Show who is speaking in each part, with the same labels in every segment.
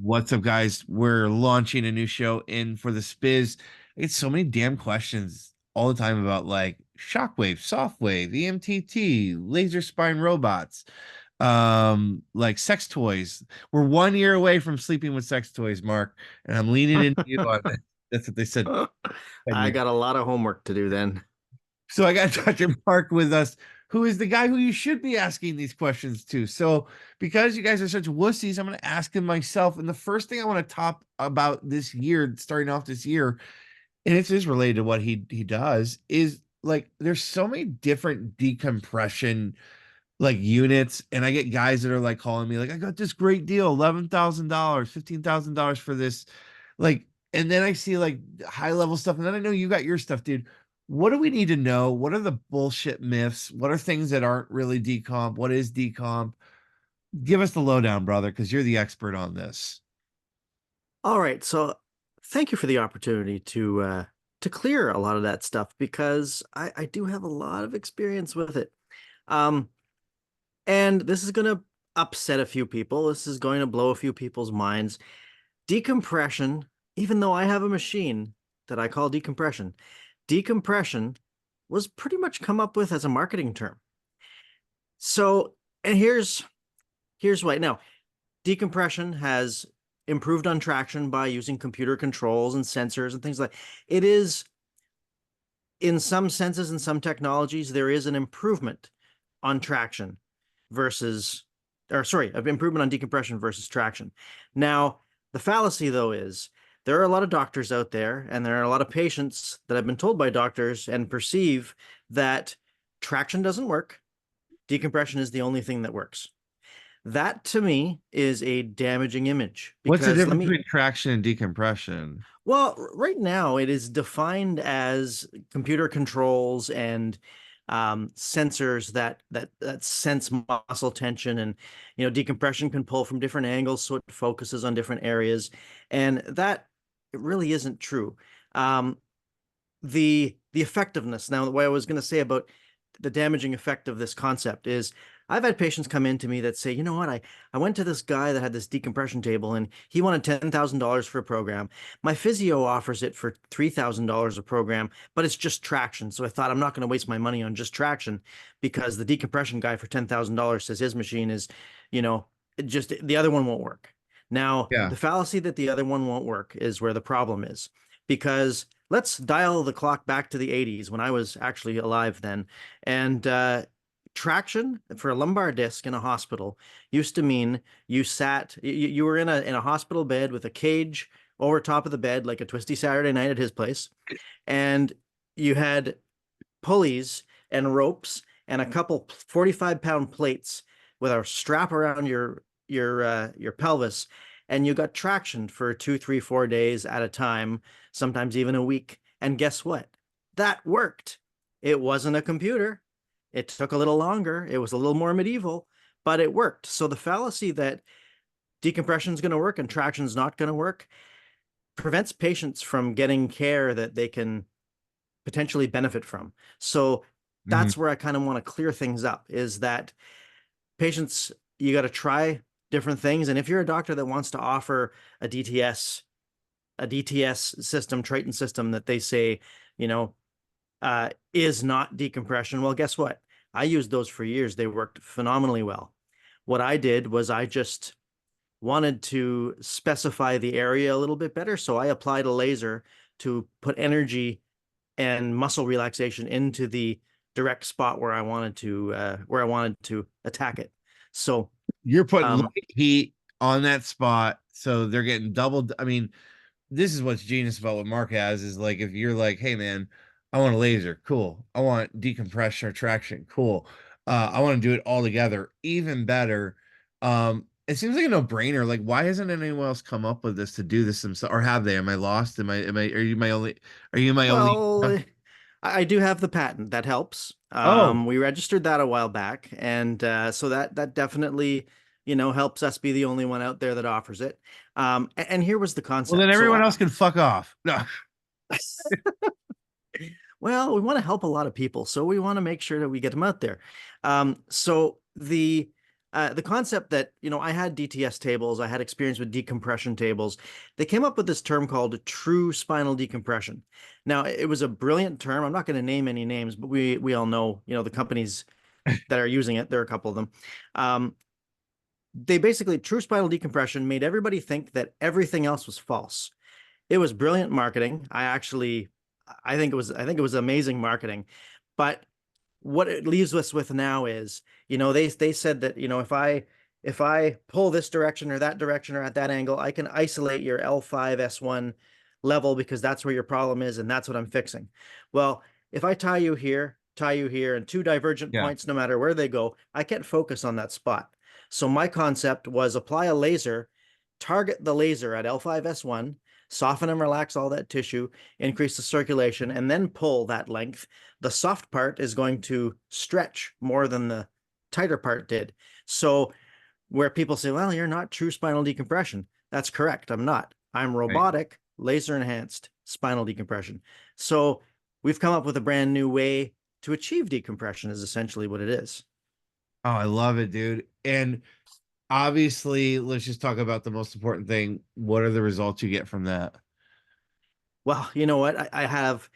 Speaker 1: What's up, guys? We're launching a new show in for the Spiz. I get so many damn questions all the time about like shockwave, softwave, EMTT, laser spine robots, like sex toys. We're 1 year away from sleeping with sex toys, Mark, and I'm leaning into you on that. That's what they said 10
Speaker 2: I
Speaker 1: years.
Speaker 2: got a lot of homework to do then.
Speaker 1: So I got Dr. Mark with us, who is the guy who you should be asking these questions to. So because you guys are such wussies, I'm going to ask him myself. And the first thing I want to talk about this year, starting off this year, and it is related to what he does, is like there's so many different decompression like units, and I get guys that are like calling me like, I got this great deal, $11,000, $15,000 for this, like, and then I see like high level stuff, and then I know you got your stuff, dude. What do we need to know? What are the bullshit myths? What are things that aren't really decomp? What is decomp? Give us the lowdown, brother, because you're the expert on this.
Speaker 2: All right, so thank you for the opportunity to clear a lot of that stuff because I do have a lot of experience with it. Um, and this is going to upset a few people. This is going to blow a few people's minds. Decompression, even though I have a machine that I call decompression, decompression was pretty much come up with as a marketing term. So, and here's why. Now, decompression has improved on traction by using computer controls and sensors and things like it is in some senses and some technologies there is an improvement on traction versus or sorry of improvement on decompression versus traction. Now the fallacy though is there are a lot of doctors out there and there are a lot of patients that have been told by doctors and perceive that traction doesn't work, decompression is the only thing that works. That to me is a damaging image
Speaker 1: What's the
Speaker 2: because let
Speaker 1: difference
Speaker 2: me,
Speaker 1: between traction and decompression?
Speaker 2: well, right now it is defined as computer controls and sensors that sense muscle tension, and decompression can pull from different angles so it focuses on different areas, and that it really isn't true. Um, the effectiveness. Now, what I was going to say about the damaging effect of this concept is I've had patients come in to me that say, you know what, I went to this guy that had this decompression table and he wanted $10,000 for a program. My physio offers it for $3,000 a program, but it's just traction. So I thought I'm not going to waste my money on just traction because the decompression guy for $10,000 says his machine is, you know, just the other one won't work. Now,
Speaker 1: Yeah.
Speaker 2: the fallacy that the other one won't work is where the problem is because let's dial the clock back to the 80s when I was actually alive then. And traction for a lumbar disc in a hospital used to mean you were in a hospital bed with a cage over top of the bed, like a twisty Saturday night at his place. And you had pulleys and ropes and a couple 45-pound plates with a strap around your pelvis, and you got traction for 2, 3, 4 days at a time, sometimes even a week. And guess what? That worked. It wasn't a computer. It took a little longer. It was a little more medieval, but it worked. So the fallacy that decompression is going to work and traction is not going to work prevents patients from getting care that they can potentially benefit from. So
Speaker 1: Mhm.
Speaker 2: that's where I kind of want to clear things up is that patients, you got to try different things. And if you're a doctor that wants to offer a DTS system, Triton system that they say, you know, is not decompression, well, guess what? I used those for years. They worked phenomenally well. What I did was I just wanted to specify the area a little bit better. So I applied a laser to put energy and muscle relaxation into the direct spot where I wanted to attack it. So
Speaker 1: You're putting
Speaker 2: um,
Speaker 1: light heat on that spot, so they're getting doubled. I mean, this is what's genius about what Mark has is like if you're like, hey man, I want a laser, cool. I want decompression or traction, cool. I want to do it all together, even better. It seems like a no-brainer. Like, why hasn't anyone else come up with this to do this themselves? Or have they? Am I lost? Are you my only, are you my only?
Speaker 2: well, I do have the patent that helps.
Speaker 1: Oh,
Speaker 2: We registered that a while back, and so that definitely helps us be the only one out there that offers it. And here was the
Speaker 1: well, then
Speaker 2: concept.
Speaker 1: everyone else can fuck off. No.
Speaker 2: Well, we want to help a lot of people, so we want to make sure that we get them out there. So the concept that, I had DTS tables, I had experience with decompression tables. They came up with this term called true spinal decompression. Now, it was a brilliant term. I'm not going to name any names, but we all know, the companies that are using it. There are a couple of them. They basically, true spinal decompression made everybody think that everything else was false. It was brilliant marketing. I think it was amazing marketing. But what it leaves us with now is, they said that, if I pull this direction or that direction or at that angle, I can isolate your L5S1 level because that's where your problem is, and that's what I'm fixing. Well, if I tie you here, and two divergent
Speaker 1: Yeah.
Speaker 2: points, no matter where they go, I can't focus on that spot. So my concept was apply a laser, target the laser at L5S1, soften and relax all that tissue, increase the circulation, and then pull that length. The soft part is going to stretch more than the tighter part did. So where people say, well, you're not true spinal decompression. That's correct. I'm not. I'm
Speaker 1: Right.
Speaker 2: robotic, laser enhanced spinal decompression. So we've come up with a brand new way to achieve decompression, is essentially what it is.
Speaker 1: Oh, I love it, dude. And obviously, let's just talk about the most important thing. What are the results you get from that?
Speaker 2: Well, you know what? I have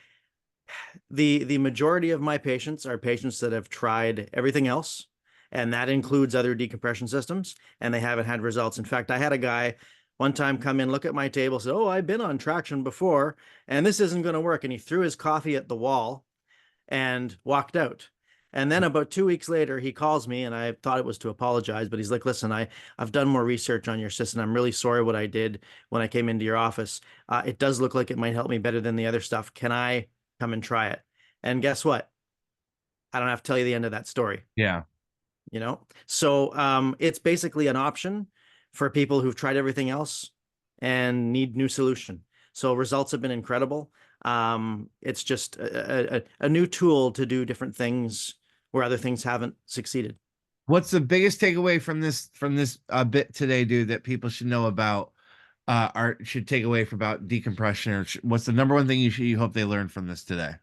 Speaker 2: the majority of my patients are patients that have tried everything else, and that includes other decompression systems, and they haven't had results. In fact, I had a guy one time come in, look at my table, say, "Oh, I've been on traction before, and this isn't going to work." And he threw his coffee at the wall and walked out. And then about 2 weeks later, he calls me, and I thought it was to apologize, but he's like, "Listen, I've done more research on your system. I'm really sorry what I did when I came into your office. It does look like it might help me better than the other stuff. Can I come and try it?" And guess what? I don't have to tell you the end of that story.
Speaker 1: Yeah.
Speaker 2: So it's basically an option for people who've tried everything else and need new solution. So results have been incredible. It's just a new tool to do different things where other things haven't succeeded.
Speaker 1: What's the biggest takeaway from this bit today, dude, that people should know about art should take away from about decompression, or what's the number one thing you hope they learn from this today?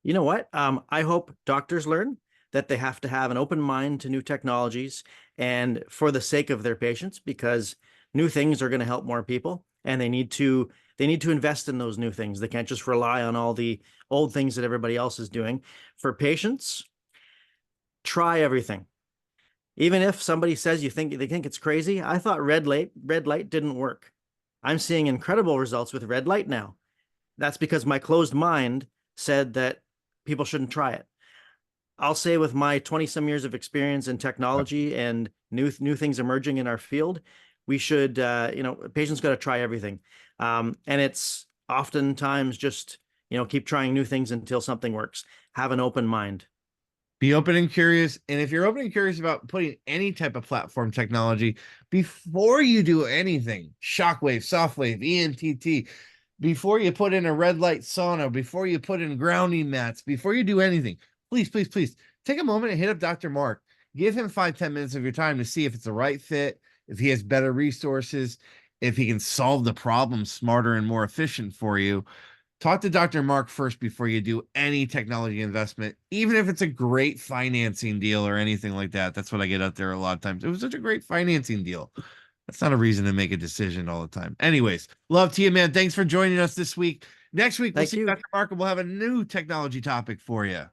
Speaker 2: You know what? I hope doctors learn that they have to have an open mind to new technologies and for the sake of their patients, because new things are going to help more people, and they need to invest in those new things. They can't just rely on all the old things that everybody else is doing. For patients, try everything. Even if somebody says they think it's crazy, I thought red light didn't work. I'm seeing incredible results with red light now. That's because my closed mind said that people shouldn't try it. I'll say with my 20 some years of experience in technology and new things emerging in our field, we should, patients got to try everything. And it's oftentimes just, keep trying new things until something works. Have an open mind.
Speaker 1: Be open and curious. And if you're open and curious about putting any type of platform technology, before you do anything, shockwave, softwave, ENTT, before you put in a red light sauna, before you put in grounding mats, before you do anything, please, please, please take a moment and hit up Dr. Mark. Give him 5-10 minutes of your time to see if it's the right fit, if he has better resources, if he can solve the problem smarter and more efficient for you. Talk to Dr. Mark first before you do any technology investment, even if it's a great financing deal or anything like that. That's what I get out there a lot of times. It was such a great financing deal. That's not a reason to make a decision all the time. Anyways, love to you, man. Thanks for joining us this week. Next week, we'll
Speaker 2: Thank
Speaker 1: see
Speaker 2: you.
Speaker 1: Dr. Mark and we'll have a new technology topic for you.